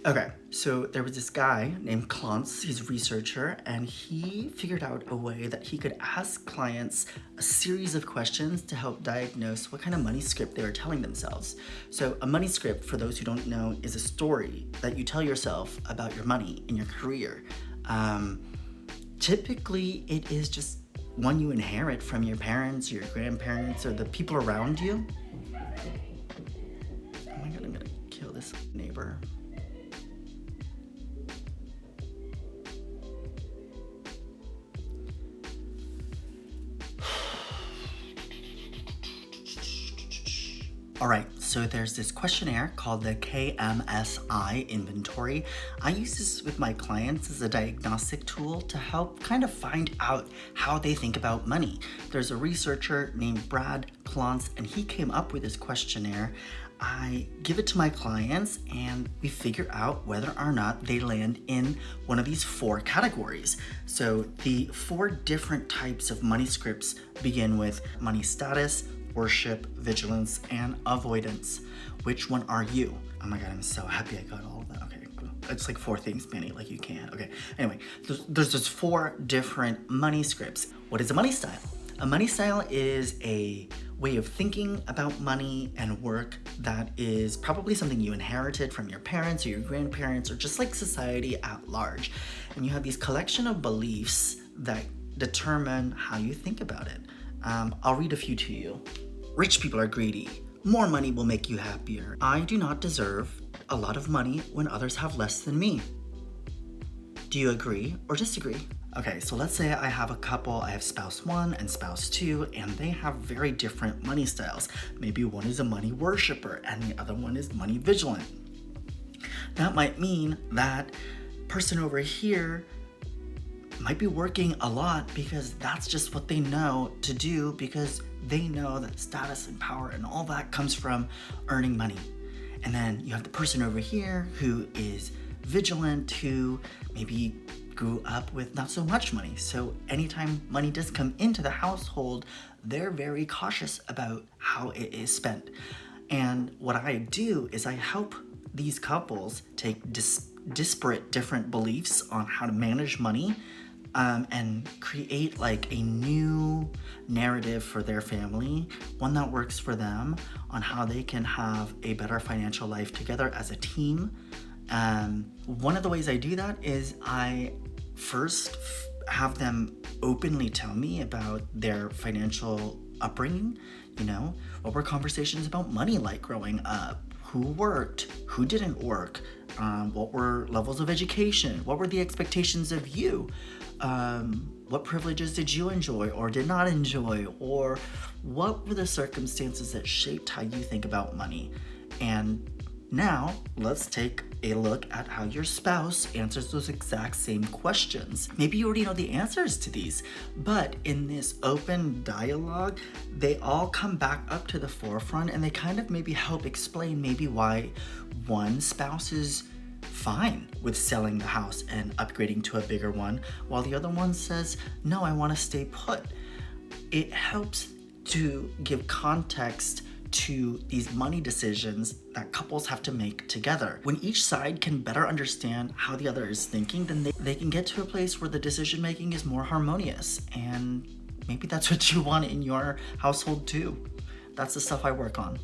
Okay, so there was this guy named Klontz, he's a researcher, and he figured out a way that he could ask clients a series of questions to help diagnose what kind of money script they were telling themselves. So, a money script, for those who don't know, is a story that you tell yourself about your money in your career. Typically, it is just one you inherit from your parents, your grandparents, or the people around you. Oh my god, I'm gonna kill this neighbor. All right, so there's this questionnaire called the KMSI inventory. I use this with my clients as a diagnostic tool to help kind of find out how they think about money. There's a researcher named Brad Klontz, and he came up with this questionnaire. I give it to my clients and we figure out whether or not they land in one of these 4 categories. So the 4 different types of money scripts begin with money status, worship, vigilance, and avoidance. Which one are you? Oh my god, I'm so happy I got all of that. Okay, cool. It's like 4 things, Manny, like you can. Okay, anyway, there's just 4 different money scripts. What is a money style? A money style is a way of thinking about money and work that is probably something you inherited from your parents or your grandparents or just like society at large. And you have these collection of beliefs that determine how you think about it. I'll read a few to you. Rich people are greedy. More money will make you happier. I do not deserve a lot of money when others have less than me. Do you agree or disagree? Okay, so let's say I have a couple, I have spouse 1 and spouse 2, and they have very different money styles. Maybe one is a money worshiper and the other one is money vigilant. That might mean that person over here might be working a lot because that's just what they know to do, because they know that status and power and all that comes from earning money. And then you have the person over here who is vigilant, who maybe grew up with not so much money. So anytime money does come into the household, they're very cautious about how it is spent. And what I do is I help these couples take disparate different beliefs on how to manage money, and create like a new narrative for their family, one that works for them, on how they can have a better financial life together as a team. One of the ways I do that is I first have them openly tell me about their financial upbringing. You know, what were conversations about money like growing up? Who worked? Who didn't work? What were levels of education? What were the expectations of you? What privileges did you enjoy or did not enjoy? Or what were the circumstances that shaped how you think about money? And now let's take a look at how your spouse answers those exact same questions. Maybe you already know the answers to these, but in this open dialogue, they all come back up to the forefront and they kind of maybe help explain maybe why one spouse is fine with selling the house and upgrading to a bigger one, while the other one says, no, I want to stay put. It helps to give context to these money decisions that couples have to make together. When each side can better understand how the other is thinking, then they can get to a place where the decision making is more harmonious. And maybe that's what you want in your household too. That's the stuff I work on.